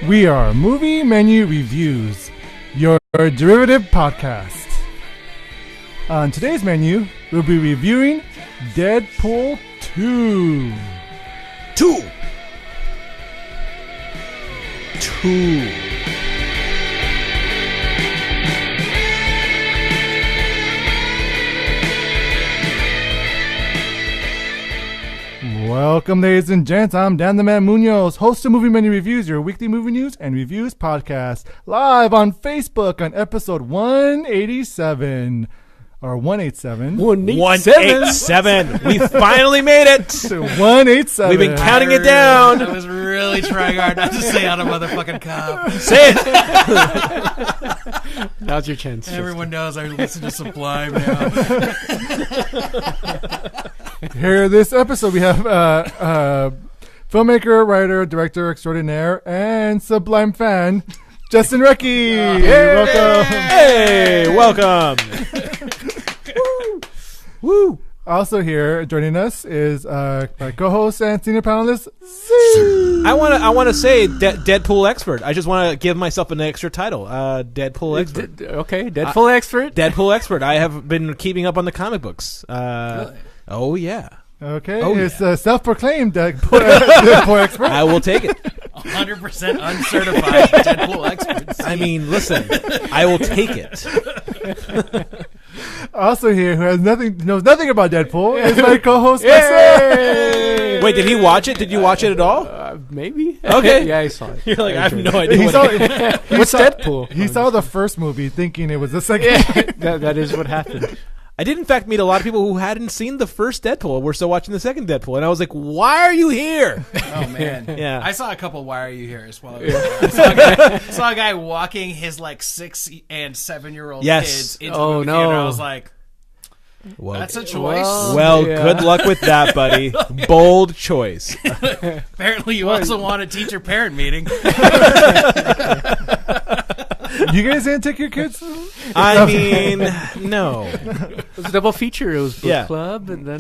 We are Movie Menu Reviews, your derivative podcast. On today's menu, we'll be reviewing Deadpool 2. Two. Welcome, ladies and gents. I'm Dan the Man Muñoz, host of Movie Menu Reviews, your weekly movie news and reviews podcast, live on Facebook on episode 187. Or 187. 187. We finally made it. 187. We've been counting it down. I was really trying hard not to say out a motherfucking cop. Say it. Now's your chance. Everyone knows I listen to Sublime now. Here, this episode, we have filmmaker, writer, director extraordinaire, and Sublime fan, Justin Rettke. Hey, welcome. Woo! Also here, joining us is my co-host and senior panelist, I want to say Deadpool expert. I just want to give myself an extra title. Deadpool expert. Okay, Deadpool expert. Deadpool expert. I have been keeping up on the comic books. Really? Oh yeah. Okay, Oh, it's self-proclaimed Deadpool expert. I will take it. 100% uncertified Deadpool experts. I mean, listen, I will take it. Also here, who knows nothing about Deadpool, is my co-host, Yay! Wait, did he watch it? Did you watch it at all? Maybe. Okay. Yeah, I saw it. You're like, I have no He idea. saw, What's Deadpool? he saw the first movie thinking it was the second. That is what happened. I did, in fact, meet a lot of people who hadn't seen the first Deadpool. We're still watching the second Deadpool. And I was like, why are you here? Oh, man. Yeah. I saw a couple Why Are You Here as well. I saw a guy walking his, 6 and 7-year-old kids into the movie theater. I was like, Well, that's a choice. Yeah. good luck with that, buddy. Bold choice. Apparently you also want a teacher-parent meeting. You guys didn't take your kids? I mean, no. It was a double feature. It was book club, and then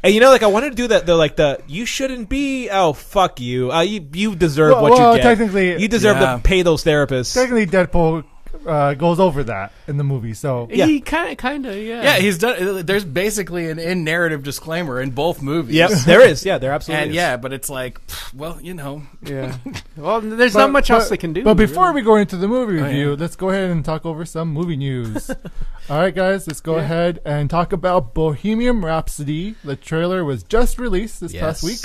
And I wanted to do that. Though, you shouldn't be. Oh, fuck you. You deserve what you get. Technically, You deserve to pay those therapists. Technically, Deadpool goes over that in the movie. So he kind of, Yeah, he's done. There's basically an in-narrative disclaimer in both movies. Yep, there is. Yeah, there absolutely is. And but it's like, well, Yeah. Well, there's not much else they can do. But before we go into the movie review, yeah. let's go ahead and talk over some movie news. All right, guys, let's go ahead and talk about Bohemian Rhapsody. The trailer was just released this past week,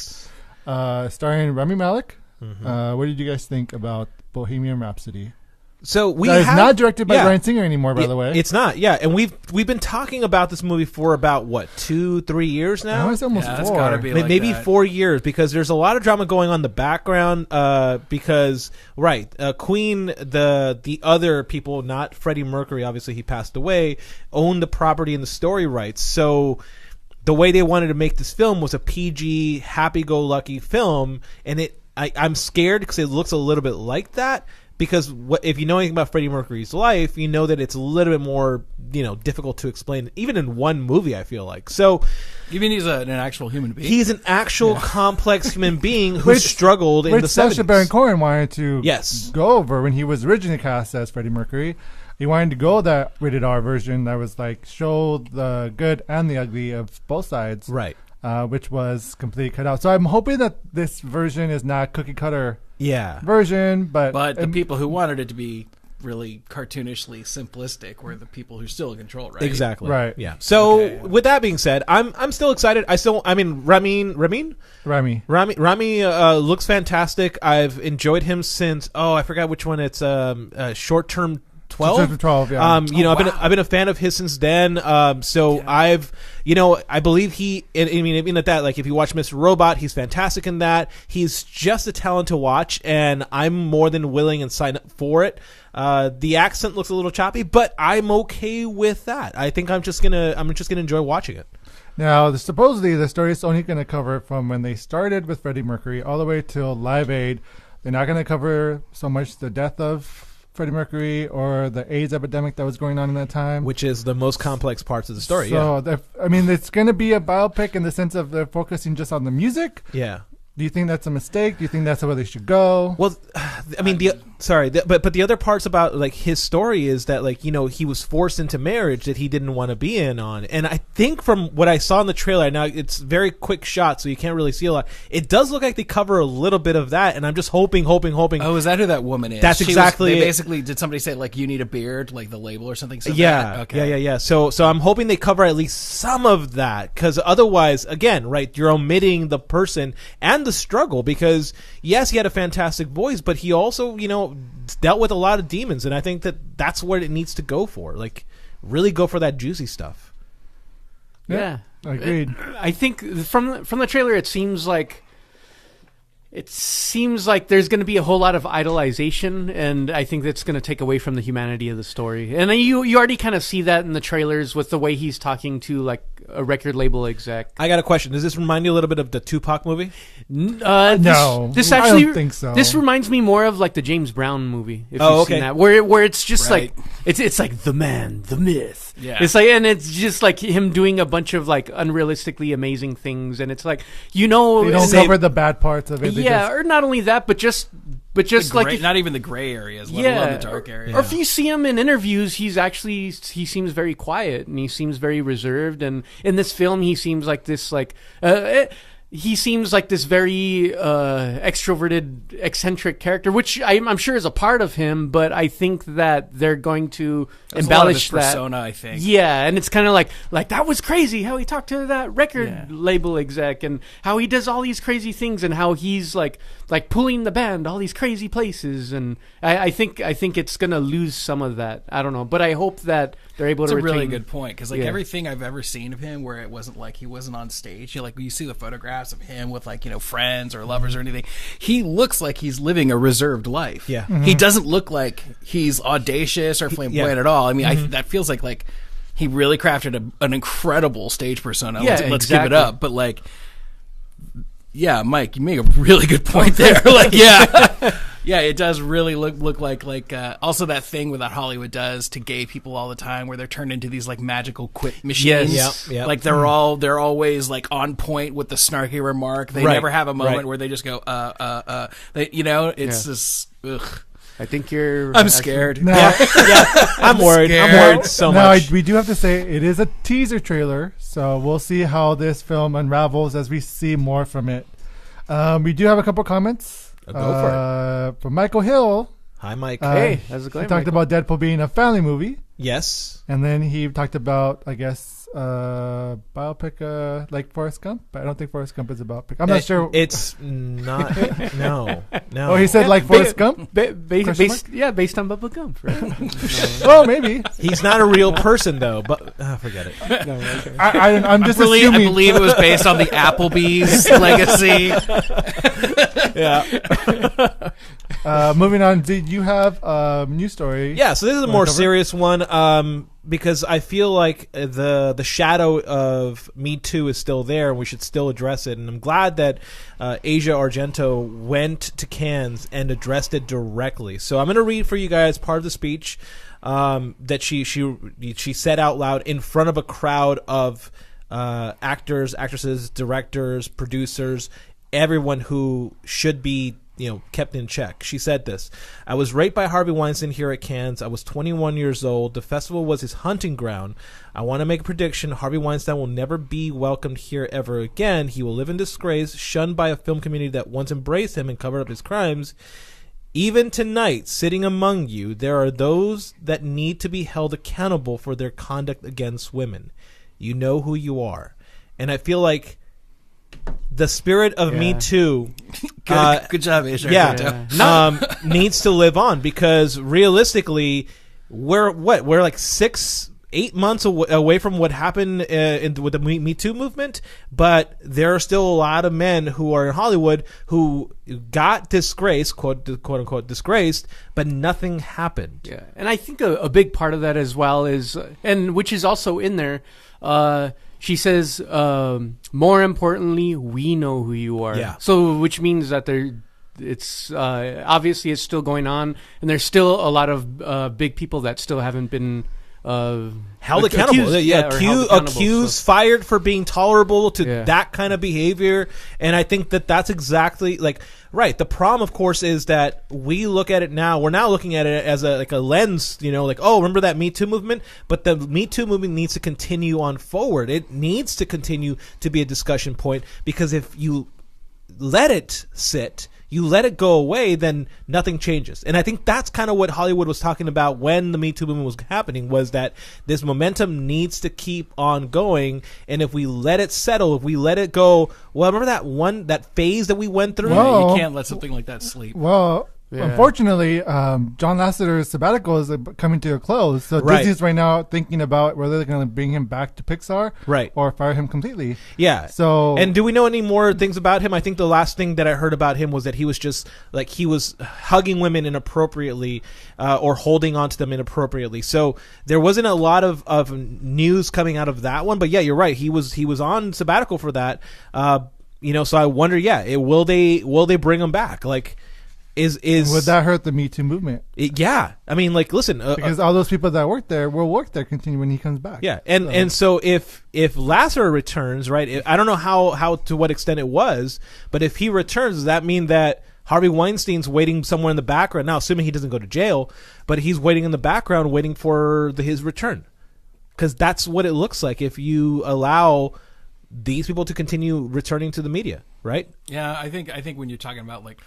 starring Rami Malek. Mm-hmm. What did you guys think about Bohemian Rhapsody? So It's not directed by Bryan Singer anymore, by the way. It's not. Yeah, and we've been talking about this movie for about 2-3 years now. No, it's almost 4. It's gotta be Maybe that. 4 years, because there's a lot of drama going on in the background. Because Queen, the other people, not Freddie Mercury, obviously he passed away, owned the property and the story rights. So the way they wanted to make this film was a PG, happy-go-lucky film, and I'm scared because it looks a little bit like that. Because if you know anything about Freddie Mercury's life, you know that it's a little bit more, difficult to explain, even in one movie, I feel like. So, You mean he's an actual human being? he's an actual complex human being who struggled in the 70s. Sacha Baron Cohen wanted to Yes. go over when he was originally cast as Freddie Mercury. He wanted to go that rated R version that was show the good and the ugly of both sides. Right. Which was completely cut out. So I'm hoping that this version is not cookie cutter version, but the people who wanted it to be really cartoonishly simplistic were the people who still control, right? Exactly. Right. Yeah. So with that being said, I'm still excited. Rami looks fantastic. I've enjoyed him since I forgot which one it's Short Term 12. 12, yeah. I've been a fan of his since then. I believe he. Even at that, if you watch Mr. Robot, he's fantastic in that. He's just a talent to watch, and I'm more than willing and sign up for it. The accent looks a little choppy, but I'm okay with that. I think I'm just gonna enjoy watching it. Now, supposedly the story is only going to cover from when they started with Freddie Mercury all the way till Live Aid. They're not going to cover so much the death of Freddie Mercury or the AIDS epidemic that was going on in that time, which is the most complex parts of the story. So, it's going to be a biopic in the sense of they're focusing just on the music. Yeah. Do you think that's a mistake? Do you think that's the way they should go? Well, I mean, but the other parts about like his story is that like he was forced into marriage that he didn't want to be in on, and I think from what I saw in the trailer, now it's very quick shot, so you can't really see a lot. It does look like they cover a little bit of that, and I'm just hoping. Oh, is that who that woman is? That's exactly. They basically did somebody say like you need a beard, like the label or something? Yeah, okay. Yeah. So I'm hoping they cover at least some of that, because otherwise, again, right, you're omitting the person and the struggle, because yes, he had a fantastic voice, but he also dealt with a lot of demons, and I think that's what it needs to go for. Like, really go for that juicy stuff. Yeah, agreed. I think from the trailer, it seems like there's going to be a whole lot of idolization, and I think that's going to take away from the humanity of the story. And you already kind of see that in the trailers with the way he's talking to like a record label exec. I got a question. Does this remind you a little bit of the Tupac movie? No, this actually, I don't think so. This reminds me more of like the James Brown movie. If you've seen that, where it's just right. like it's like the man, the myth. Yeah, it's like, and it's just like him doing a bunch of like unrealistically amazing things, and it's like they don't cover the bad parts of it. Yeah, or not only that, but just like not even the gray areas, let alone the dark areas. Or if you see him in interviews, he seems very quiet and he seems very reserved. And in this film, he seems like this he seems like this very extroverted, eccentric character, which I'm sure is a part of him. But I think that they're going to embellish that persona. I think, yeah, and it's kind of like that was crazy how he talked to that record label exec, and how he does all these crazy things, and how he's like pulling the band all these crazy places. And I think it's gonna lose some of that. I don't know, but I hope that they're able to. It's a really good point, because everything I've ever seen of him, where it wasn't like he wasn't on stage, when you see the photographs of him with friends or lovers or anything, he looks like he's living a reserved life. Yeah, he doesn't look like he's audacious or flamboyant at all. I mean, that feels like he really crafted an incredible stage persona. Yeah, let's give it up. But Mike, you make a really good point there. Yeah, it does really look like also that thing that Hollywood does to gay people all the time, where they're turned into these magical quip machines. Yes. Yeah. Like they're always on point with the snarky remark. They never have a moment where they just go it's just ugh. I think you're. I'm scared. No. Yeah, I'm worried. I'm worried so much. We do have to say it is a teaser trailer, so we'll see how this film unravels as we see more from it. We do have a couple comments. Go for it. From Michael Hill. Hi, Mike. Hey, how's it going? He talked about Deadpool being a family movie. Yes. And then he talked about, I guess, biopic like Forrest Gump. But I don't think Forrest Gump is a biopic. I'm not sure. It's not. No. Oh, he said like Forrest Gump? Based on Bubba Gump, right? Oh, maybe. He's not a real person, though. But forget it. No, okay. I'm just assuming. I believe it was based on the Applebee's legacy. Yeah. Moving on, did you have a news story? Yeah, so this is a more serious one, because I feel like the shadow of Me Too is still there, and we should still address it. And I'm glad that Asia Argento went to Cannes and addressed it directly. So I'm going to read for you guys part of the speech that she said out loud in front of a crowd of actors, actresses, directors, producers, everyone who should be kept in check. She said this: "I was raped by Harvey Weinstein here at Cannes. I was 21 years old. The festival was his hunting ground. I want to make a prediction. Harvey Weinstein will never be welcomed here ever again. He will live in disgrace, shunned by a film community that once embraced him and covered up his crimes. Even tonight, sitting among you, there are those that need to be held accountable for their conduct against women. You know who you are." And I feel like the spirit of Me Too, good job, Asia. needs to live on, because realistically, we're like 6-8 months away from what happened with the Me Too movement, but there are still a lot of men who are in Hollywood who got disgraced, quote unquote disgraced, but nothing happened. Yeah, and I think a big part of that as well is, and which is also in there. She says, more importantly, we know who you are. Yeah. So, which means that it's obviously it's still going on, and there's still a lot of big people that still haven't been held accountable. Accused, fired for being tolerable to that kind of behavior. And I think that's exactly like right. The problem, of course, is that we look at it now. We're now looking at it as a lens, like, oh, remember that Me Too movement? But the Me Too movement needs to continue on forward. It needs to continue to be a discussion point, because if you let it sit, you let it go away, then nothing changes. And I think that's kind of what Hollywood was talking about when the Me Too movement was happening, was that this momentum needs to keep on going. And if we let it settle, if we let it go, well, remember that phase that we went through? You can't let something like that sleep. Well, unfortunately, John Lasseter's sabbatical is coming to a close. So Disney's right now thinking about whether they're going to bring him back to Pixar, or fire him completely. Yeah. So, and do we know any more things about him? I think the last thing that I heard about him was that he was just like, he was hugging women inappropriately, or holding onto them inappropriately. So there wasn't a lot of news coming out of that one. But yeah, you're right. He was on sabbatical for that. So I wonder, will they bring him back? Like, would that hurt the Me Too movement? I mean, like, listen, because all those people that work there will work there continue when he comes back. Yeah, and so if Lasseter returns, right? I don't know how to what extent it was, but if he returns, does that mean that Harvey Weinstein's waiting somewhere in the background now, assuming he doesn't go to jail, but he's waiting in the background, waiting for his return? Because that's what it looks like if you allow these people to continue returning to the media, right? Yeah, I think when you're talking about, like,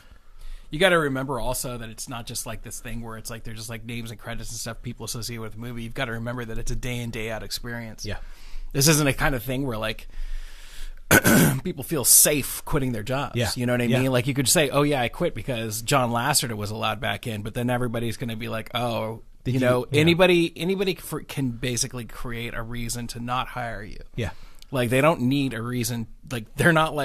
you got to remember also that it's not just like this thing where it's like they're just like names and credits and stuff people associate with the movie. You've got to remember that it's a day in, day out experience. Yeah. This isn't a kind of thing where, like, people feel safe quitting their jobs. Yeah. You know what I mean? Like, you could say, oh, yeah, I quit because John Lasseter was allowed back in, but then everybody's going to be like, oh, anybody can basically create a reason to not hire you. Yeah. Like, they don't need a reason. Like, they're not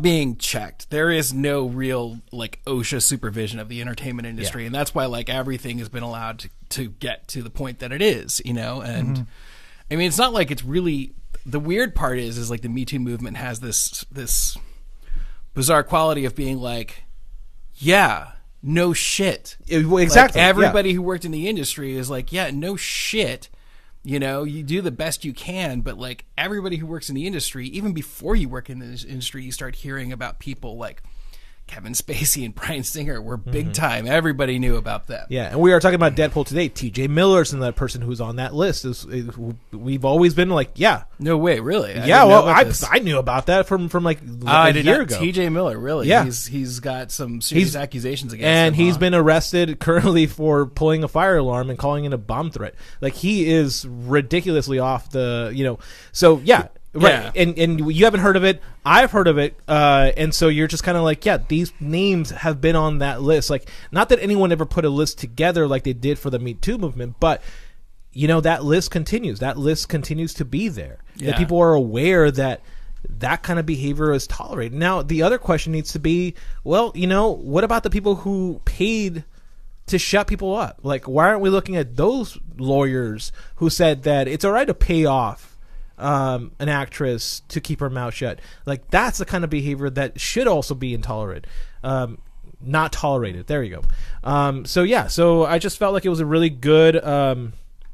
being checked. There is no real, like, OSHA supervision of the entertainment industry. And that's why, like, everything has been allowed to get to the point that it is, and I mean, it's not like it's really, the weird part is like the Me Too movement has this bizarre quality of being like, no shit. Exactly. Like, everybody who worked in the industry is like, no shit. You do the best you can, but, like, everybody who works in the industry, even before you work in this industry, you start hearing about people like Kevin Spacey and Bryan Singer were big time. Everybody knew about them. Yeah, and we are talking about Deadpool today. T.J. Miller's and that person who's on that list. We've always been like, no way, really? I knew about that from like a year ago. T.J. Miller, really? Yeah, he's got some serious accusations against him. And he's been arrested currently for pulling a fire alarm and calling it a bomb threat. Like, he is ridiculously off the, So yeah. Right, and you haven't heard of it. I've heard of it, and so you're just kind of like, these names have been on that list. Like, not that anyone ever put a list together like they did for the Me Too movement, but that list continues. That list continues to be there. Yeah. That people are aware that kind of behavior is tolerated. Now, the other question needs to be, well, what about the people who paid to shut people up? Like, why aren't we looking at those lawyers who said that it's all right to pay off an actress to keep her mouth shut? Like, that's the kind of behavior that should also be intolerant, not tolerated. There you go. So I just felt like it was a really good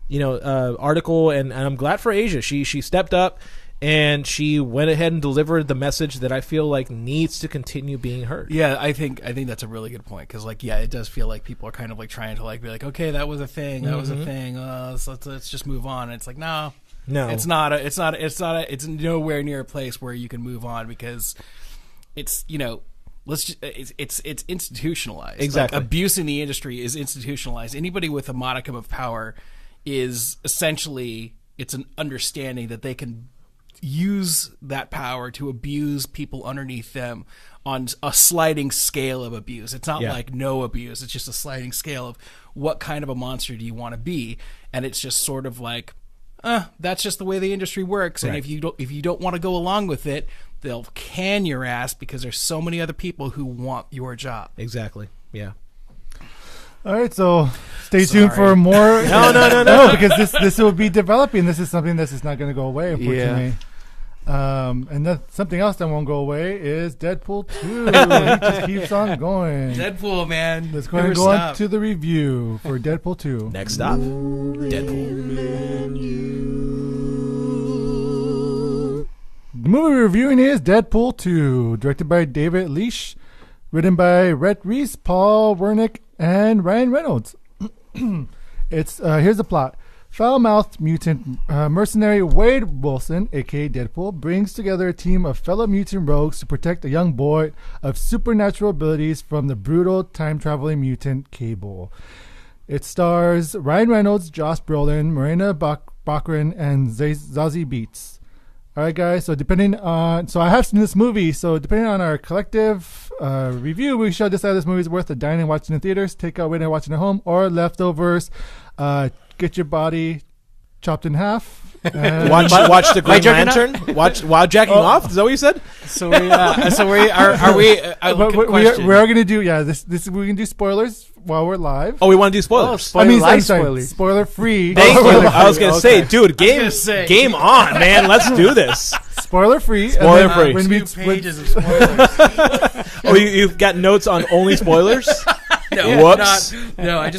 article, and I'm glad for Asia. She stepped up and she went ahead and delivered the message that I feel like needs to continue being heard. Yeah, I think that's a really good point, because, like, it does feel like people are kind of like trying to, like, be like, okay, that was a thing, was a thing. Let's just move on. And it's like, no, it's not. It's nowhere near a place where you can move on, because it's it's institutionalized. Exactly. Like, abuse in the industry is institutionalized. Anybody with a modicum of power is essentially, it's an understanding that they can use that power to abuse people underneath them on a sliding scale of abuse. It's not like no abuse. It's just a sliding scale of what kind of a monster do you want to be, and it's just sort of like, that's just the way the industry works. And if you don't want to go along with it, they'll can your ass because there's so many other people who want your job. Exactly. Yeah. All right, so stay tuned for more. No, because this will be developing. This is something that's just not going to go away, unfortunately. And that's something else that won't go away is Deadpool 2. It just keeps on going. Deadpool, man. Let's go ahead and go on to the review for Deadpool 2. Next stop, Deadpool. The movie we're reviewing is Deadpool 2, directed by David Leitch, written by Rhett Reese, Paul Wernick, and Ryan Reynolds. Here's the plot. Foul-mouthed mutant mercenary Wade Wilson, aka Deadpool, brings together a team of fellow mutant rogues to protect a young boy of supernatural abilities from the brutal time-traveling mutant Cable. It stars Ryan Reynolds, Josh Brolin, Morena Baccarin, and Zazie Beetz. All right, guys. So I have seen this movie. So depending on our collective review, we shall decide this movie is worth a dine and watching in theaters, take out, wait and watching at home, or leftovers. Get your body chopped in half. Watch the Green Lantern. Watch while jacking off. Is that what you said? So we are we? We are gonna do this. We can do spoilers while we're live. Oh, we want to do spoilers. Spoiler free. Thank you. I was gonna say, dude, game on, man. Let's do this. Spoiler free. Spoiler free. 2 pages of spoilers. Oh, you've got notes on only spoilers. No, whoops.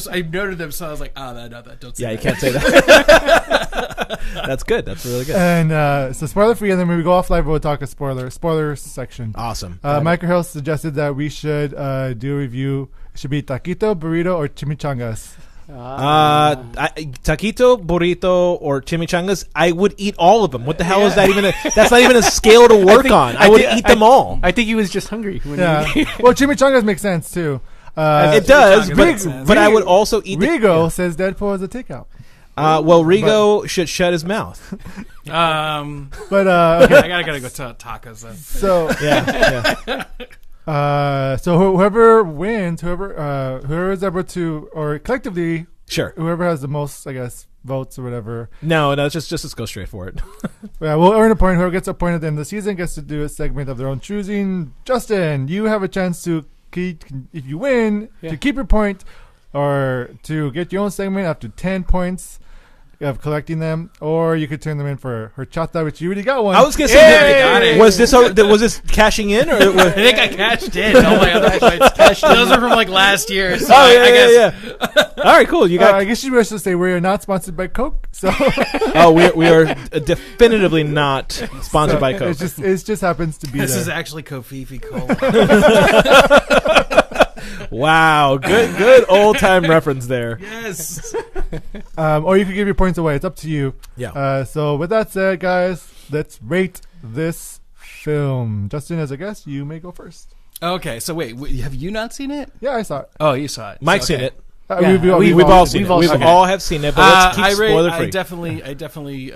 I noted them, so I was like, don't say that. You can't say that. That's good. That's really good. And so spoiler free, and then when we go off live, we'll talk a spoiler section. Awesome. Michael Hill suggested that we should do a review. It should be taquito, burrito, or chimichangas. Taquito, burrito, or chimichangas. I would eat all of them. What the hell is that even? That's not even a scale to work on. I would eat them all. I think he was just hungry. Well, chimichangas make sense too. It does, but I would also eat. Rigo says Deadpool is a takeout. Rigo should shut his mouth. Okay. I gotta go to tacos then. So yeah. So whoever wins, whoever is able to, or collectively, sure, whoever has the most, I guess, votes or whatever. No, just let's go straight for it. Yeah, we'll earn a point. Whoever gets a point at the end of the season gets to do a segment of their own choosing. Justin, you have a chance to, if you win, to keep your point, or to get your own segment after 10 points of collecting them, or you could turn them in for horchata, which you already got one. I was gonna say, was this cashing in, or I think I cashed in. All my other points cashed in. Those are from like last year. So I guess. All right, cool. You got. I guess you wish to say we are not sponsored by Coke. So. We are definitively not sponsored by Coke. It just happens to be. This there. is actually Kofifi Cola. Wow, good old time reference there. Yes. Or you could give your points away. It's up to you. Yeah. So with that said, guys, let's rate this film. Justin, as a guest, you may go first. Okay, so wait, have you not seen it? Yeah, I saw it. Oh, you saw it. Mike's seen it. We've all seen it. We've all have seen it, but let's keep spoiler free. I definitely.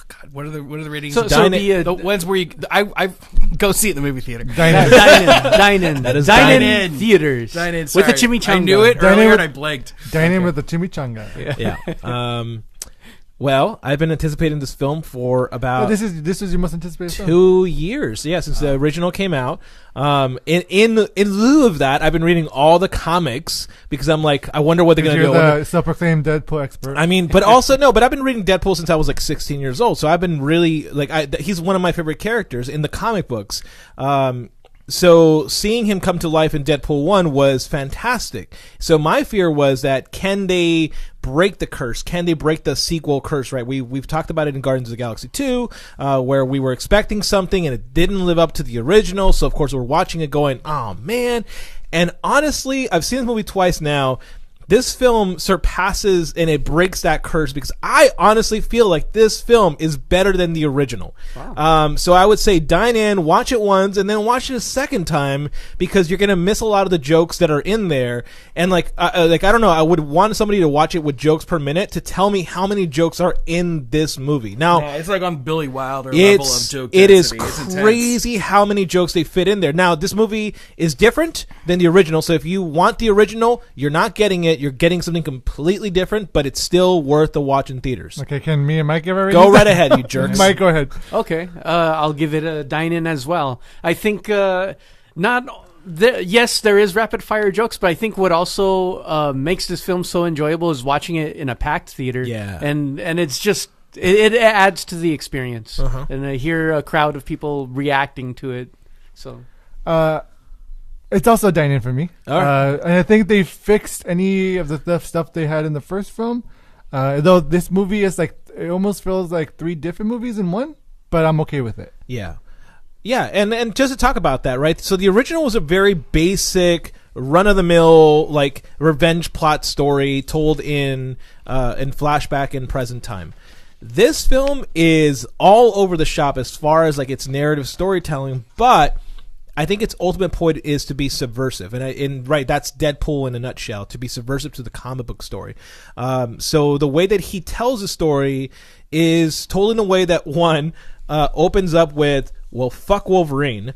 God, what are the ratings? The ones where you I go see it in the movie theater. Dine in. That is Dine in theaters. Dine in, with the chimichanga. I knew it earlier and I blanked. Dine in with the chimichanga. Yeah. Well, I've been anticipating this film for about this is your most anticipated 2 years. Yeah, since the original came out. In lieu of that, I've been reading all the comics because I'm like, I wonder what they're going to do. You're the self-proclaimed Deadpool expert. I mean, but also but I've been reading Deadpool since I was like 16 years old. So I've been really he's one of my favorite characters in the comic books. So seeing him come to life in Deadpool 1 was fantastic. So my fear was that can they break the curse? Can they break the sequel curse, right? We've talked about it in Guardians of the Galaxy 2, where we were expecting something and it didn't live up to the original. So of course we're watching it going, oh man. And honestly, I've seen this movie twice now. This film surpasses and it breaks that curse because I honestly feel like this film is better than the original. Wow. So I would say dine in, watch it once, and then watch it a second time because you're going to miss a lot of the jokes that are in there. And I don't know, I would want somebody to watch it with jokes per minute to tell me how many jokes are in this movie. Now, it's like on Billy Wilder level of joke density. It is crazy how many jokes they fit in there. Now, this movie is different than the original. So if you want the original, you're not getting it. You're getting something completely different, but it's still worth the watch in theaters. Okay, can me and Mike give a rating? Go right ahead, you jerks. Mike, go ahead. Okay, I'll give it a dine-in as well. I think yes, there is rapid-fire jokes, but I think what also makes this film so enjoyable is watching it in a packed theater. Yeah. And it's just it adds to the experience, Uh-huh. and I hear a crowd of people reacting to it. So It's also dine-in for me. All right. And I think they fixed any of the theft stuff they had in the first film. Though this movie is like, it almost feels like 3 different movies in one, but I'm okay with it. Yeah. Yeah, and just to talk about that, right? So the original was a very basic, run-of-the-mill, like, revenge plot story told in flashback and present time. This film is all over the shop as far as, like, its narrative storytelling, but I think its ultimate point is to be subversive, and right, that's Deadpool in a nutshell, to be subversive to the comic book story. So the way that he tells the story is told in a way that, one, opens up with, well, fuck Wolverine,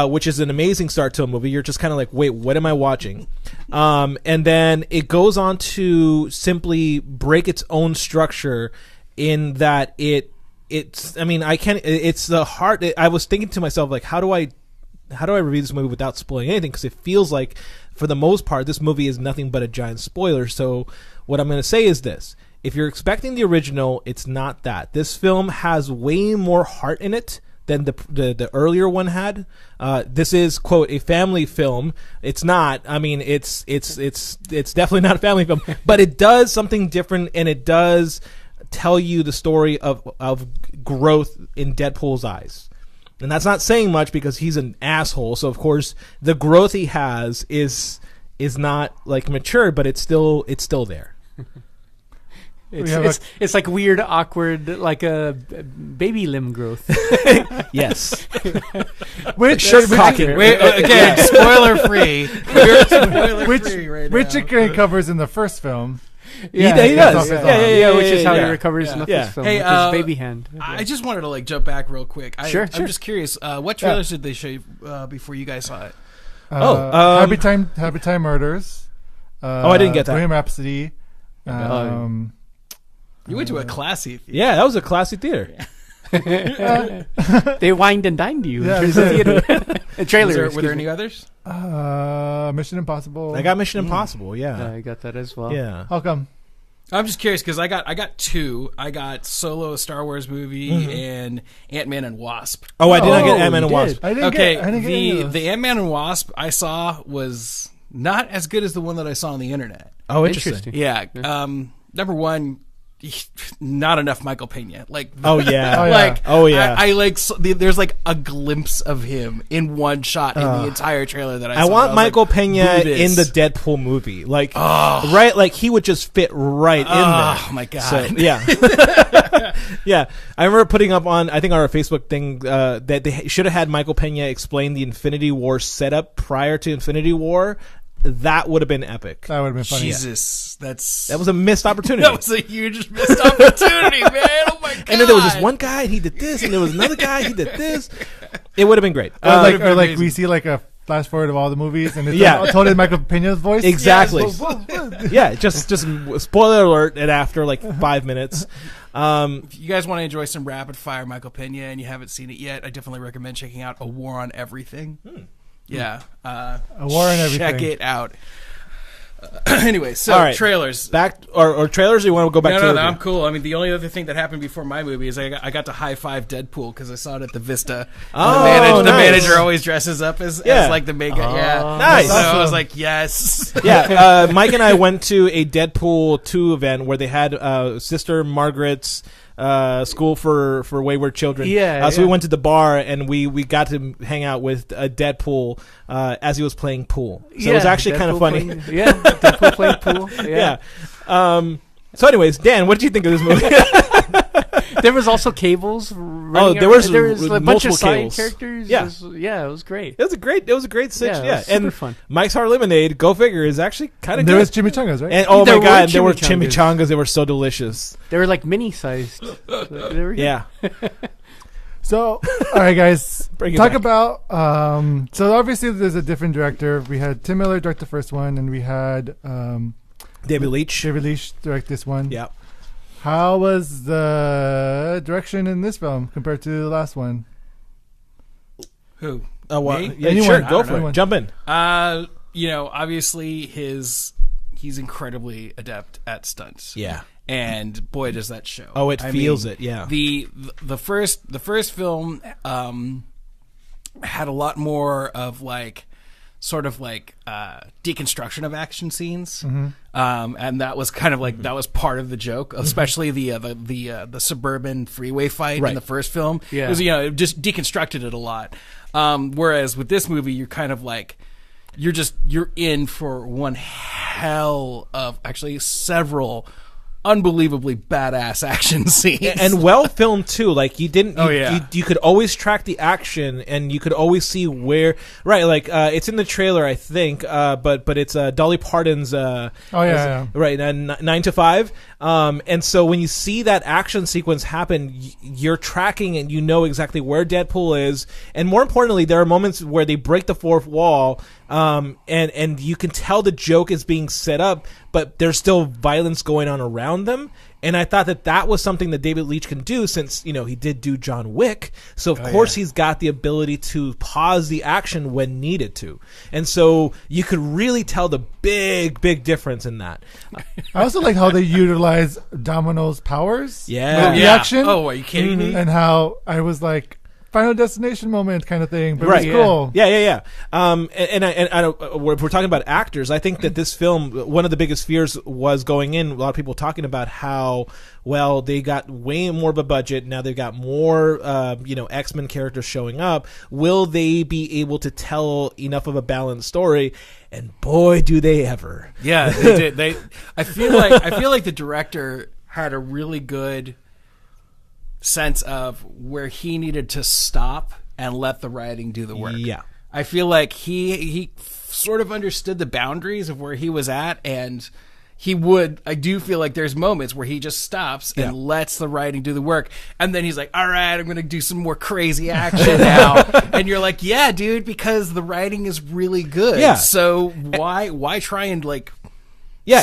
which is an amazing start to a movie. You're just kind of like, wait, what am I watching? And then it goes on to simply break its own structure in that it's the heart. I was thinking to myself, like, how do I review this movie without spoiling anything? Because it feels like, for the most part, this movie is nothing but a giant spoiler. So what I'm going to say is this. If you're expecting the original, it's not that. This film has way more heart in it than the earlier one had. This is, quote, a family film. It's not. I mean, it's definitely not a family film, but it does something different, and it does tell you the story of growth in Deadpool's eyes. And that's not saying much because he's an asshole. So of course the growth he has is not like mature, but it's still there. It's like weird, awkward, like a baby limb growth. Yes. Again, spoiler free. Which it covers in the first film. Yeah, he does. Yeah, which is how he recovers in the first film with his baby hand. I just wanted to like jump back real quick. I'm Sure. just curious. What trailers did they show you before you guys saw it? Happy Time Murders. I didn't get that. Bohemian Rhapsody. You went to a classy theater. Yeah, that was a classy theater. They wined and dined you. Yeah, in theater. Trailer. Were there any others? Mission Impossible. I got Mission Impossible. Yeah. I got that as well. Yeah. How come? I'm just curious because I got 2. I got Solo, a Star Wars movie, and Ant-Man and Wasp. Oh, I did not get Ant-Man and Wasp. I didn't get any of those. The Ant-Man and Wasp I saw was not as good as the one that I saw on the internet. Oh, interesting. Yeah. Number one, not enough Michael Pena. Like, oh yeah, I like. There's like a glimpse of him in one shot in the entire trailer that I saw. I want Michael Pena in the this. Deadpool movie, like right, like he would just fit right in there. Oh my god! So, yeah, yeah. I remember putting up on I think our Facebook thing that they should have had Michael Pena explain the Infinity War setup prior to Infinity War. That would have been epic. That would have been funny. Jesus, that was a missed opportunity. That was a huge missed opportunity, man. Oh my god! And then there was this one guy, and he did this, and there was another guy, he did this. It would have been great. Or like we see like a flash forward of all the movies, and it's totally Michael Pena's voice. Exactly. Yes. Yeah, just spoiler alert. And after like 5 minutes. If you guys want to enjoy some rapid fire Michael Pena and you haven't seen it yet, I definitely recommend checking out A War on Everything. Yeah, A War on Everything. Check it out. Anyway, so all right. trailers. Back or trailers, or you want to go back to No, I'm cool. I mean, the only other thing that happened before my movie is I got to high five Deadpool because I saw it at the Vista. Oh, the manager always dresses up as like the mega. Nice. So I was like, yes. Yeah, Mike and I went to a Deadpool 2 event where they had Sister Margaret's School for Wayward Children. So we went to the bar and we got to hang out with Deadpool as he was playing pool. So it was actually kind of funny. Deadpool playing pool. Yeah. So anyways, Dan, what did you think of this movie? There was also cables. There was a bunch of side cables. characters. Yeah. It was great. It was a great sitch. Yeah, it was super fun. Mike's Hard Lemonade, go figure, is actually kind of good. There was chimichangas, right? And oh There my god, were there were chimichangas. chimichangas. They were so delicious. They were like mini-sized. Yeah. So, all right, guys, Bring it talk back. about. So obviously, there's a different director. We had Tim Miller direct the first one, and we had David Leitch. David Leitch direct this one. Yeah. How was the direction in this film compared to the last one? Who? What? Me? Yeah, Anyone. sure, go I don't for know. it. Jump in. Obviously he's incredibly adept at stunts. Yeah. And boy, does that show. Oh, it feels it, yeah. The first film had a lot more of like sort of like deconstruction of action scenes, and that was kind of like that was part of the joke, especially the suburban freeway fight in the first film. Yeah. It was, it just deconstructed it a lot. Whereas with this movie, you're kind of like you're in for one hell of actually several unbelievably badass action scenes and well filmed too. Like you didn't. You could always track the action, and you could always see where. Right, like it's in the trailer, I think. But it's Dolly Parton's. Right, 9 to 5. And so when you see that action sequence happen, you're tracking and you know exactly where Deadpool is. And more importantly, there are moments where they break the fourth wall. And you can tell the joke is being set up, but there's still violence going on around them. And I thought that was something that David Leitch can do since, he did do John Wick. So, of course, he's got the ability to pause the action when needed to. And so you could really tell the big, big difference in that. I also like how they utilize Domino's powers. Yeah. The action. Oh, are you kidding me? And how I was like, Final Destination moment kind of thing, but right. It's cool. Yeah. And we're talking about actors. I think that this film, one of the biggest fears was going in. A lot of people talking about how they got way more of a budget. Now they've got more, X-Men characters showing up. Will they be able to tell enough of a balanced story? And boy, do they ever! Yeah, they did. I feel like the director had a really good sense of where he needed to stop and let the writing do the work. Yeah. I feel like he sort of understood the boundaries of where he was at, and I do feel like there's moments where he just stops and lets the writing do the work, and then he's like, all right, I'm going to do some more crazy action now. And you're like, yeah, dude, because the writing is really good. Yeah. So why try and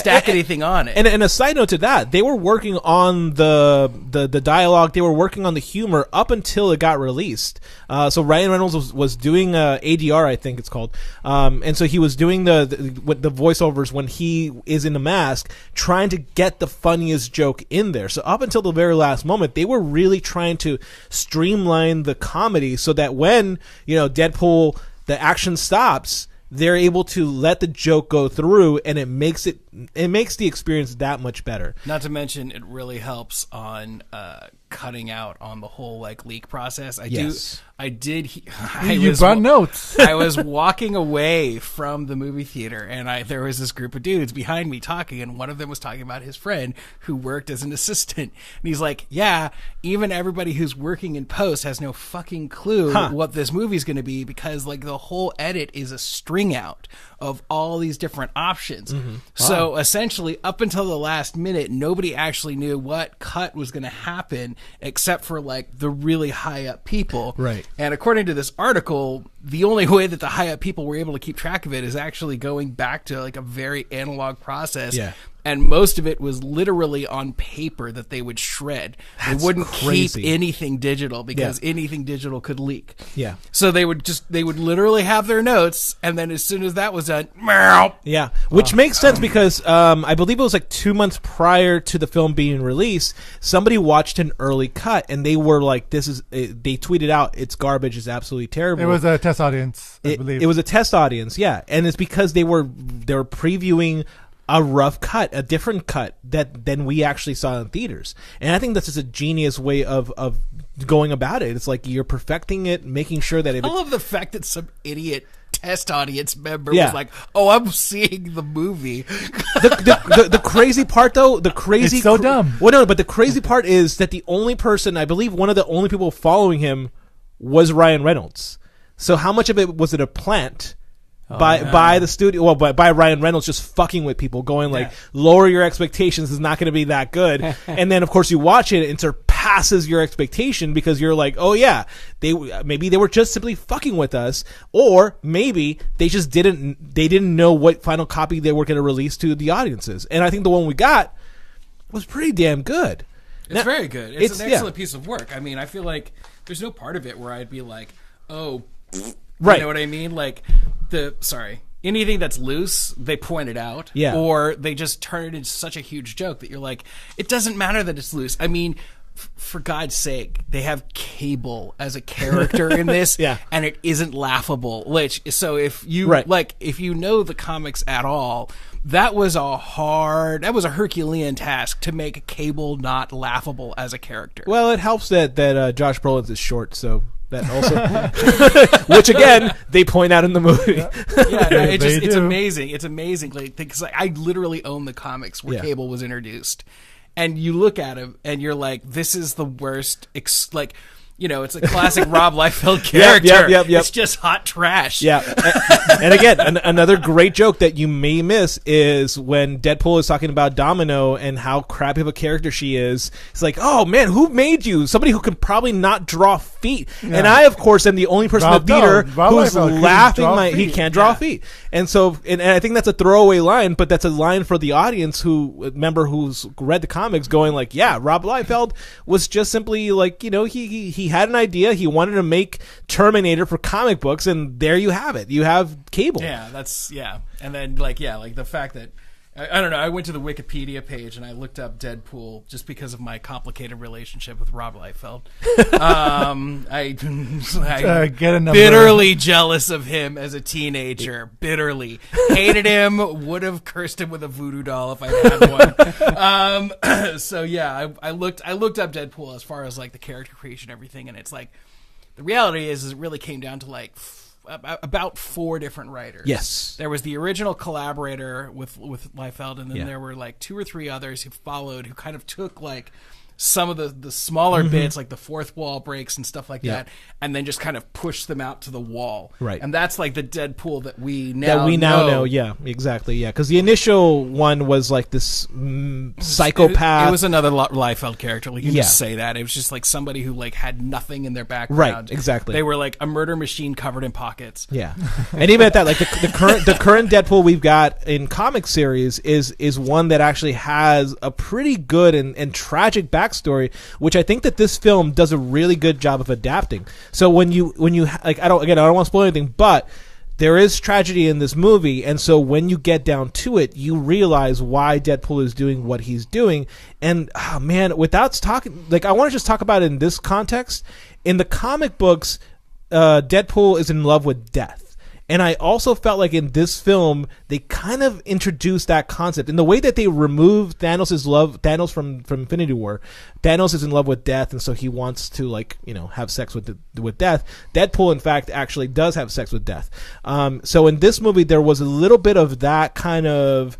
stack anything on it. And a side note to that, they were working on the dialogue, they were working on the humor up until it got released. So Ryan Reynolds was doing ADR, I think it's called. And so he was doing the voiceovers when he is in the mask, trying to get the funniest joke in there. So up until the very last moment, they were really trying to streamline the comedy so that when, Deadpool, the action stops, they're able to let the joke go through, and it makes the experience that much better. Not to mention, it really helps on cutting out on the whole leak process. You brought notes. I was walking away from the movie theater, and there was this group of dudes behind me talking, and one of them was talking about his friend who worked as an assistant. And he's like, yeah, even everybody who's working in post has no fucking clue what this movie's going to be, because the whole edit is a string out of all these different options. Mm-hmm. So essentially, up until the last minute, nobody actually knew what cut was going to happen, except for the really high up people. Right. And according to this article, the only way that the high up people were able to keep track of it is actually going back to a very analog process. Yeah. And most of it was literally on paper that they would shred. That's they wouldn't crazy. keep anything digital because anything digital could leak. Yeah. So they would literally have their notes, and then as soon as that was done, meow. Yeah, which makes sense because I believe it was 2 months prior to the film being released, somebody watched an early cut, and they were like, they tweeted out, it's garbage, it's absolutely terrible. It was a test audience, I believe. It was a test audience, yeah. And it's because they were previewing a rough cut, a different cut than we actually saw in theaters. And I think that's just a genius way of going about it. It's you're perfecting it, making sure that I love the fact that some idiot test audience member was like, oh, I'm seeing the movie. The crazy part, though, it's so dumb. Well, no, but the crazy part is that the only person, I believe one of the only people following him was Ryan Reynolds. So how much of it was it a plant by the studio, by Ryan Reynolds just fucking with people, going lower your expectations, is not going to be that good. And then of course you watch it and it surpasses your expectation because you're like, oh yeah, maybe they were just simply fucking with us, or maybe they just didn't know what final copy they were going to release to the audiences. And I think the one we got was pretty damn good. It's very good. It's an excellent piece of work. I mean, I feel like there's no part of it where I'd be like, oh, right. You know what I mean? anything that's loose, they point it out, or they just turn it into such a huge joke that you're like, it doesn't matter that it's loose. I mean, for God's sake, they have Cable as a character in this, and it isn't laughable. So if you if you know the comics at all, that was a Herculean task to make Cable not laughable as a character. Well, it helps that Josh Brolin is short, so that also, which again they point out in the movie. It's amazing. It's amazing, because I literally own the comics where Cable was introduced. And you look at him, and you're like, "This is the worst." It's a classic Rob Liefeld character. Yep. It's just hot trash. Yeah. And again, another great joke that you may miss is when Deadpool is talking about Domino and how crappy of a character she is. It's like, "Oh man, who made you? Somebody who can probably not draw feet." Yeah. And I, of course, am the only person in the theater who's laughing. He can't draw feet. And so, and I think that's a throwaway line, but that's a line for the audience who's read the comics, going like, "Yeah, Rob Liefeld was just simply like, he had an idea. He wanted to make Terminator for comic books, and there you have it. You have Cable." Yeah, and then the fact that I don't know. I went to the Wikipedia page and I looked up Deadpool just because of my complicated relationship with Rob Liefeld. I bitterly jealous of him as a teenager. Bitterly hated him. Would have cursed him with a voodoo doll if I had one. So yeah, I looked up Deadpool as far as like the character creation and everything, and it's like the reality is it really came down to like about 4 different writers. Yes. There was the original collaborator with Liefeld, and then there were like 2 or 3 others who followed, who kind of took like some of the smaller bits, like the fourth wall breaks and stuff like that, and then just kind of pushed them out to the wall. Right. And that's like the Deadpool that we now know. Yeah, exactly. Yeah, because the initial one was like this psychopath. It was another Liefeld character. Like you just say that. It was just like somebody who like had nothing in their background. Right. Exactly. They were like a murder machine covered in pockets. Yeah. And even at that, like the current Deadpool we've got in comic series is one that actually has a pretty good and tragic backstory, which I think that this film does a really good job of adapting. So when you like, I don't want to spoil anything, but there is tragedy in this movie, and so when you get down to it, you realize why Deadpool is doing what he's doing. And without talking, like I want to just talk about it in this context. In the comic books, Deadpool is in love with death. And I also felt like in this film, they kind of introduced that concept in the way that they removed Thanos from Infinity War. Thanos is in love with death, and so he wants to have sex with death. Deadpool, in fact, actually does have sex with death. So in this movie, there was a little bit of that kind of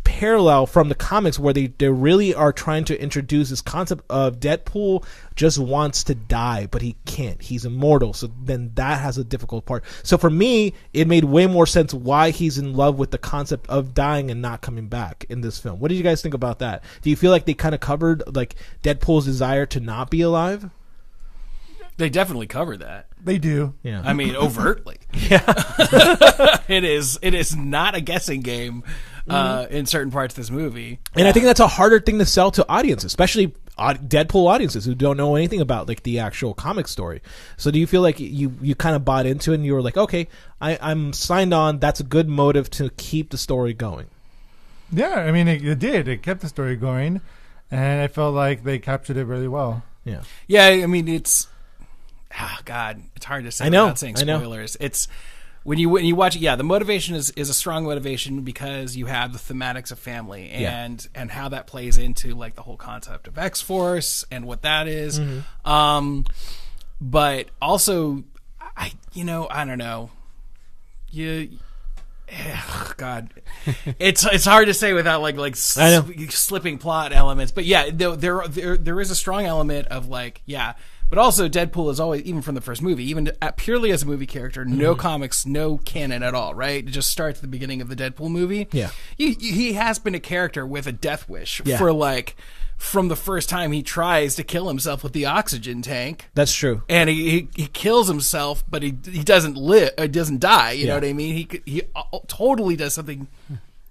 parallel from the comics where they really are trying to introduce this concept of Deadpool just wants to die, but he can't. He's immortal, so then that has a difficult part. So for me, it made way more sense why he's in love with the concept of dying and not coming back in this film. What did you guys think about that? Do you feel like they kind of covered like Deadpool's desire to not be alive? They definitely cover that. They do. Yeah. I mean, overtly. Yeah. It is not a guessing game in certain parts of this movie. And I think that's a harder thing to sell to audiences, especially Deadpool audiences who don't know anything about like the actual comic story. So do you feel like you kind of bought into it and you were like, okay, I'm signed on. That's a good motive to keep the story going. Yeah, I mean, it did. It kept the story going, and I felt like they captured it really well. Yeah. Yeah, I mean, it's... Oh, God, it's hard to say without saying spoilers. It's when you watch it. Yeah, the motivation is a strong motivation because you have the thematics of family and how that plays into like the whole concept of X-Force and what that is. Mm-hmm. But also, I don't know. God, it's hard to say without like slipping plot elements. But yeah, there is a strong element of like But also, Deadpool is always, even from the first movie, even purely as a movie character, no comics, no canon at all, right? It just starts at the beginning of the Deadpool movie. Yeah. He has been a character with a death wish for, like, from the first time he tries to kill himself with the oxygen tank. That's true. And he kills himself, but he doesn't live, doesn't die, you know what I mean? He totally does something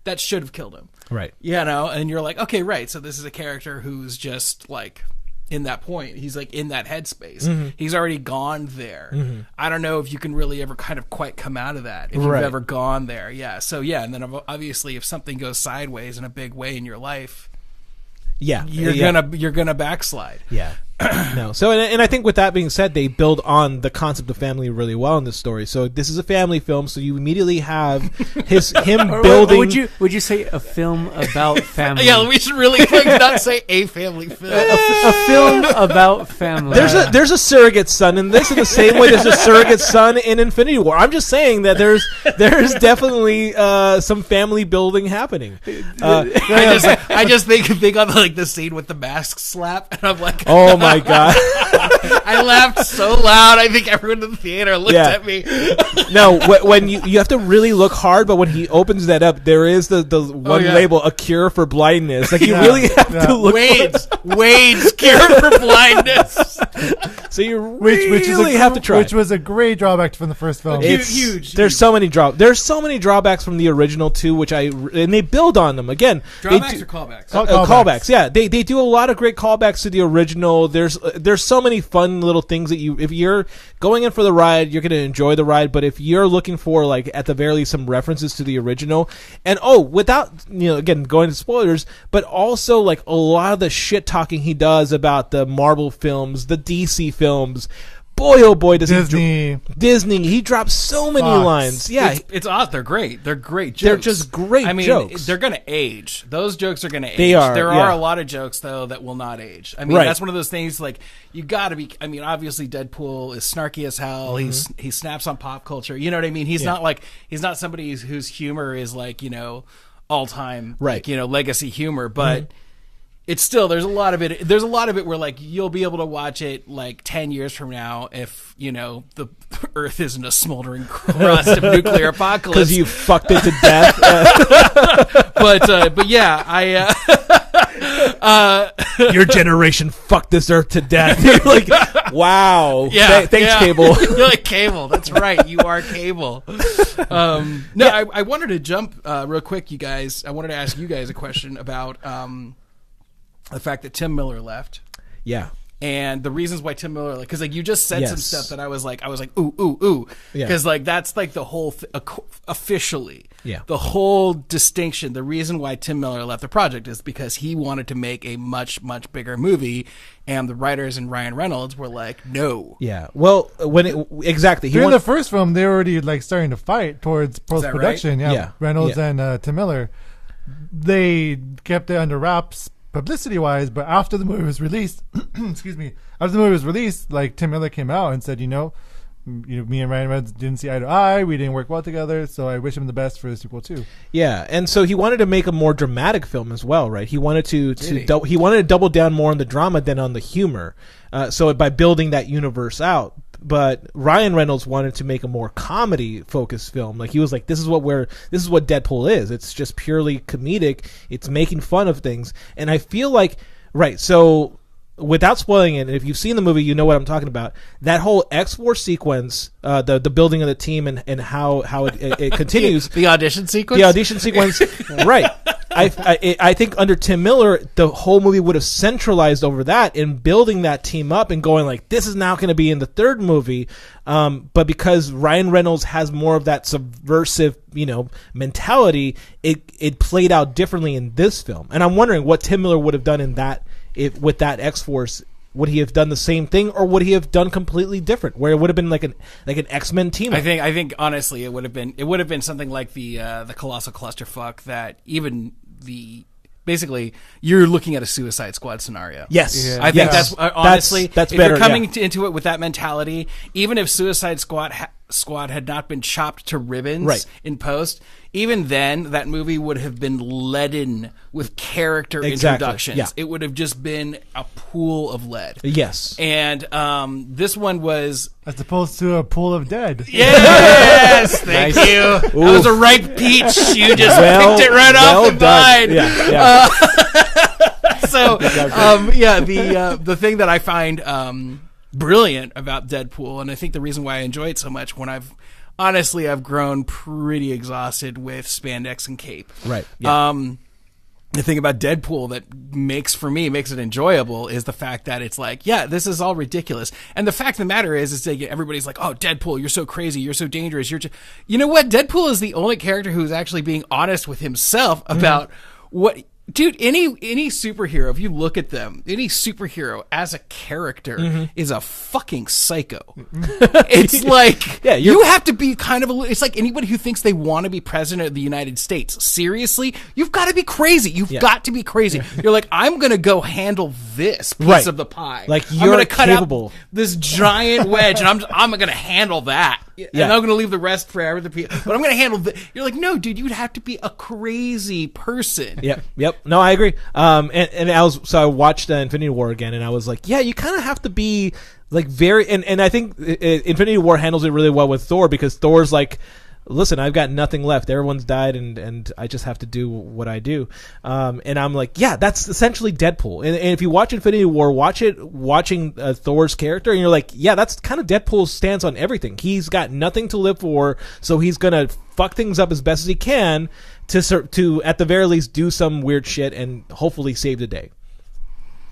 that should have killed him. Right. And you're like, okay, right, so this is a character who's just, like... in that point. He's like in that headspace. Mm-hmm. He's already gone there. Mm-hmm. I don't know if you can really ever kind of quite come out of that if you've Right. ever gone there. Yeah. So yeah, and then obviously if something goes sideways in a big way in your life, Yeah, you're gonna backslide. Yeah. No. So, and I think with that being said, they build on the concept of family really well in this story. So this is a family film, so you immediately have him building. Would you say a film about family? Yeah, we should really not say a family film. A film about family. There's a surrogate son in this, in the same way there's a surrogate son in Infinity War. I'm just saying that there's definitely some family building happening. I just think of like the scene with the mask slap, and I'm like, oh my god! I laughed so loud. I think everyone in the theater looked at me. No, when you have to really look hard, but when he opens that up, there is the one label, a cure for blindness. Like you really have to look. Wade's cure for blindness. So you really have to try. Which was a great drawback from the first film. It's huge. There's so many drawbacks from the original too, and they build on them again. Drawbacks or callbacks? Callbacks. Yeah, they do a lot of great callbacks to the original. There's so many fun little things that if you're going in for the ride, you're going to enjoy the ride. But if you're looking for, like, at the very least, some references to the original, and without again going to spoilers, but also like a lot of the shit talking he does about the Marvel films, the DC films. Boy, oh boy, does Disney. He drops so many lines. Yeah, it's odd. They're great. They're great jokes. They're just great jokes. They're going to age. Those jokes are going to age. They are. There are a lot of jokes though that will not age. I mean, that's one of those things. Like you got to be. I mean, obviously, Deadpool is snarky as hell. Mm-hmm. He snaps on pop culture. You know what I mean? He's not somebody whose humor is like all time legacy humor, but. Mm-hmm. It's still there's a lot of it where like you'll be able to watch it like 10 years from now if the Earth isn't a smoldering crust of nuclear apocalypse because you fucked it to death. But yeah, your generation fucked this Earth to death. You're like, wow. Yeah, thanks, Cable. You're like Cable. That's right. You are Cable. I wanted to jump real quick, you guys. I wanted to ask you guys a question about. The fact that Tim Miller left, and the reasons why Tim Miller, because like you just said some stuff that I was like ooh, because like that's like the whole officially, the whole distinction. The reason why Tim Miller left the project is because he wanted to make a much bigger movie, and the writers and Ryan Reynolds were like, no, well, during the first film, they were already like starting to fight towards post production. Right? Reynolds and Tim Miller, they kept it under wraps. Publicity wise, but after the movie was released, like Tim Miller came out and said, me and Ryan Reynolds didn't see eye to eye. We didn't work well together, so I wish him the best for the sequel too. Yeah, and so he wanted to make a more dramatic film as well, right? He wanted he wanted to double down more on the drama than on the humor. So by building that universe out. But Ryan Reynolds wanted to make a more comedy-focused film. Like he was like, this is what Deadpool is. It's just purely comedic. It's making fun of things. And I feel like, so without spoiling it, if you've seen the movie, you know what I'm talking about. That whole X-Force sequence, the building of the team and how it continues. The audition sequence? The audition sequence, right. I think under Tim Miller, the whole movie would have centralized over that and building that team up and going like, this is now going to be in the third movie. But because Ryan Reynolds has more of that subversive, mentality, it played out differently in this film. And I'm wondering what Tim Miller would have done with that X-Force. Would he have done the same thing, or would he have done completely different, where it would have been like an X-Men team? I think honestly, it would have been something like the Colossal Clusterfuck that even basically you're looking at a Suicide Squad scenario. Yes, I think that's honestly that's if better. You're coming into it with that mentality, even if Suicide Squad had not been chopped to ribbons in post, even then that movie would have been leaden with character introductions. Yeah. It would have just been a pool of lead. Yes, and this one was as opposed to a pool of dead. Yes, thank you. That was a ripe peach. You just picked it right off the vine. Yeah. So, the thing that I find brilliant about Deadpool, and I think the reason why I enjoy it so much, when I've grown pretty exhausted with spandex and cape. Right. Yeah. the thing about Deadpool that makes it enjoyable is the fact that it's like, yeah, this is all ridiculous. And the fact of the matter is that everybody's like, oh, Deadpool, you're so crazy, you're so dangerous. You know what? Deadpool is the only character who's actually being honest with himself about what. Dude, any superhero, if you look at them, any superhero as a character is a fucking psycho. It's like, you have to be kind of it's like anybody who thinks they want to be president of the United States. Seriously? You've got to be crazy. You've got to be crazy. You're like, I'm going to go handle this piece of the pie. Like, I'm you're going to cut capable. out this giant wedge, and I'm going to handle that. And I'm going to leave the rest for other people. But I'm going to handle You're like, no, dude, you'd have to be a crazy person. Yep. No, I agree. And I watched Infinity War again, and I was like, yeah, you kind of have to be like very. And I think Infinity War handles it really well with Thor, because Thor's like, listen, I've got nothing left. Everyone's died, and I just have to do what I do. And I'm like, yeah, that's essentially Deadpool. And if you watch Infinity War, watching Thor's character, and you're like, yeah, that's kind of Deadpool's stance on everything. He's got nothing to live for, so he's gonna fuck things up as best as he can to at the very least do some weird shit and hopefully save the day.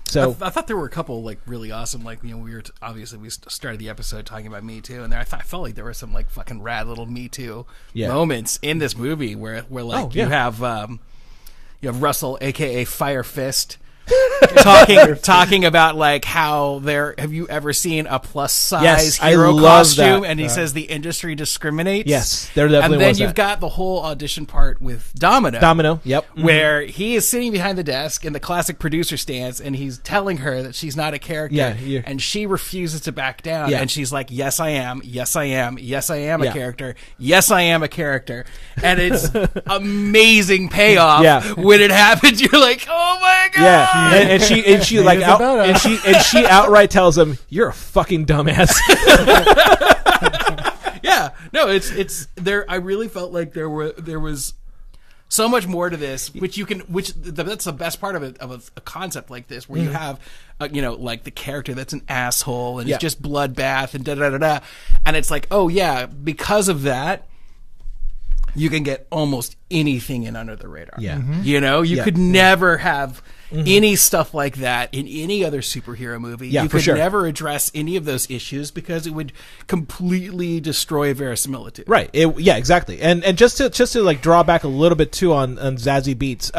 So I thought there were a couple like really awesome, like, you know, we started the episode talking about Me Too, and I felt like there were some like fucking rad little Me Too moments in this movie where like you have Russell, aka Fire Fist, talking about like how have you ever seen a plus size hero costume? And he says the industry discriminates. Yes, there definitely was. And then you've got the whole audition part with Domino. Yep. Where he is sitting behind the desk in the classic producer stance, and he's telling her that she's not a character, and she refuses to back down. And she's like, "Yes, I am. Yes, I am. Yes, I am a character. Yes, I am a character." And it's amazing payoff when it happens. You're like, "Oh my god!" Yeah. And she like she outright tells him, "You're a fucking dumbass." No, it's there. I really felt like there was so much more to this, that's the best part of it, of a concept like this, where you have like the character that's an asshole and it's just bloodbath and da da da da, and it's like, oh yeah, because of that, you can get almost anything in under the radar. You could never have any stuff like that in any other superhero movie. You could never address any of those issues because it would completely destroy verisimilitude. Right. Exactly. And just to like draw back a little bit too on Zazie Beetz.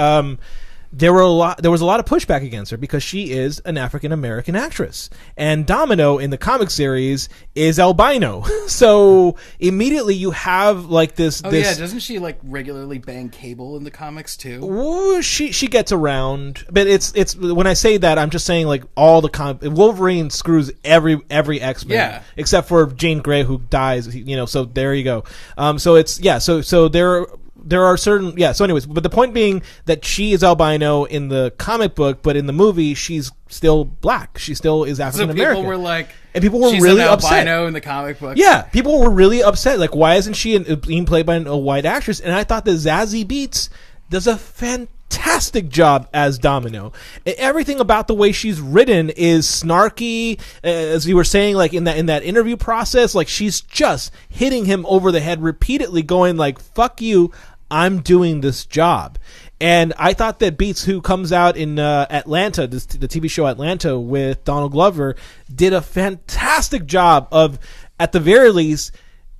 There was a lot of pushback against her because she is an African American actress, and Domino in the comic series is albino. So immediately you have like this. Doesn't she like regularly bang Cable in the comics too? Ooh, she gets around, but it's when I say that, I'm just saying like all the Wolverine screws every X-Men, except for Jean Grey, who dies. So there you go. So there are certain so anyways, but the point being that she is albino in the comic book, but in the movie she's still black. She still is African American. So people were like, and people were she's really an upset. albino in the comic book. Yeah, people were really upset. Like, why isn't she being played by a white actress? And I thought that Zazie Beetz does a fantastic job as Domino. Everything about the way she's written is snarky, as you were saying, like in that interview process, like she's just hitting him over the head repeatedly, going like, "Fuck you, I'm doing this job." And I thought that Beetz, who comes out in Atlanta, the TV show Atlanta with Donald Glover, did a fantastic job of, at the very least,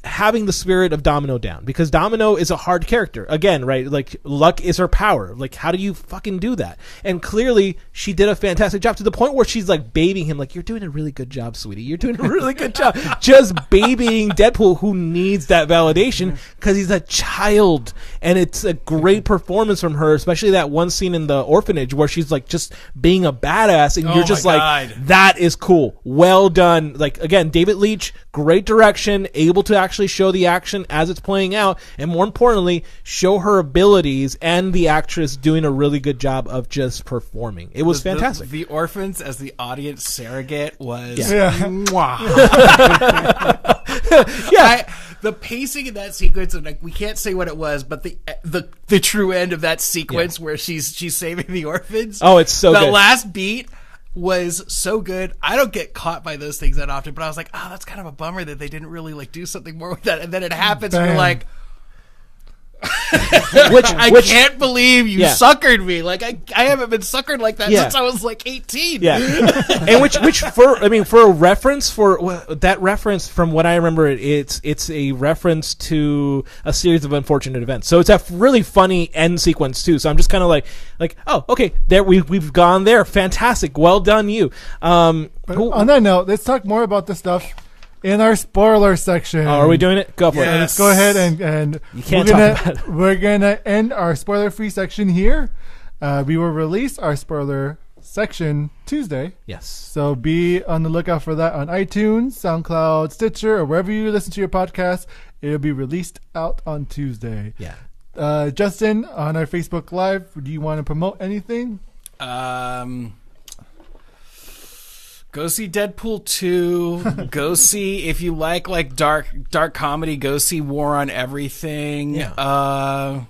having the spirit of Domino down, because Domino is a hard character. Again, right? Like, luck is her power. Like, how do you fucking do that? And clearly, she did a fantastic job, to the point where she's like babying him, like, "You're doing a really good job, sweetie. You're doing a really good job." Just babying Deadpool, who needs that validation because he's a child. And it's a great performance from her, especially that one scene in the orphanage where she's like just being a badass, and you're just like, that is cool. Well done. Like, again, David Leitch, great direction, able to actually show the action as it's playing out, and more importantly, show her abilities, and the actress doing a really good job of just performing. It was fantastic. The orphans as the audience surrogate was the pacing in that sequence, and like, we can't say what it was, but the true end of that sequence where she's saving the orphans. Oh, it's so good. The last beat was so good. I don't get caught by those things that often, but I was like, oh, that's kind of a bummer that they didn't really like do something more with that. And then it happens, and you're like, I can't believe you suckered me. Like I haven't been suckered like that since I was like 18. Yeah, and which for a reference that reference from what I remember, it's a reference to a series of unfortunate events. So it's a really funny end sequence too. So I'm just kind of like oh okay, there we've gone there. Fantastic, well done you. But on that note, let's talk more about this stuff in our spoiler section. Oh, are we doing it? Go for it. Let's go ahead and you can't talk about it. We're gonna end our spoiler-free section here. We will release our spoiler section Tuesday. Yes. So be on the lookout for that on iTunes, SoundCloud, Stitcher, or wherever you listen to your podcast. It'll be released out on Tuesday. Yeah. Justin, on our Facebook Live, do you want to promote anything? Go see Deadpool 2. Go see, if you like dark comedy, go see War on Everything. Yeah. I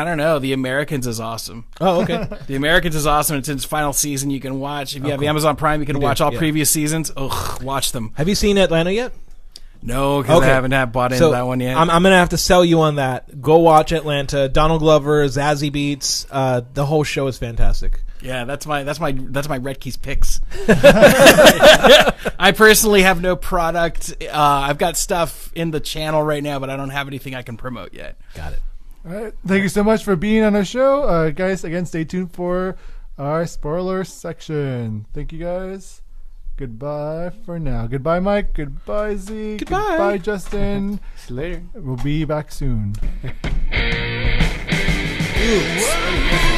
don't know. The Americans is awesome. Oh, okay. The Americans is awesome. It's in its final season. You can watch. If you have Amazon Prime, you can watch all previous seasons. Ugh, watch them. Have you seen Atlanta yet? No, because I haven't bought into that one yet. I'm going to have to sell you on that. Go watch Atlanta. Donald Glover, Zazie Beetz. The whole show is fantastic. Yeah, that's my Rettke's picks. I personally have no product. I've got stuff in the channel right now, but I don't have anything I can promote yet. Got it. All right. Thank you so much for being on our show. Guys, again, stay tuned for our spoiler section. Thank you, guys. Goodbye for now. Goodbye, Mike. Goodbye, Zeke. Goodbye, Justin. See you later. We'll be back soon. Ooh.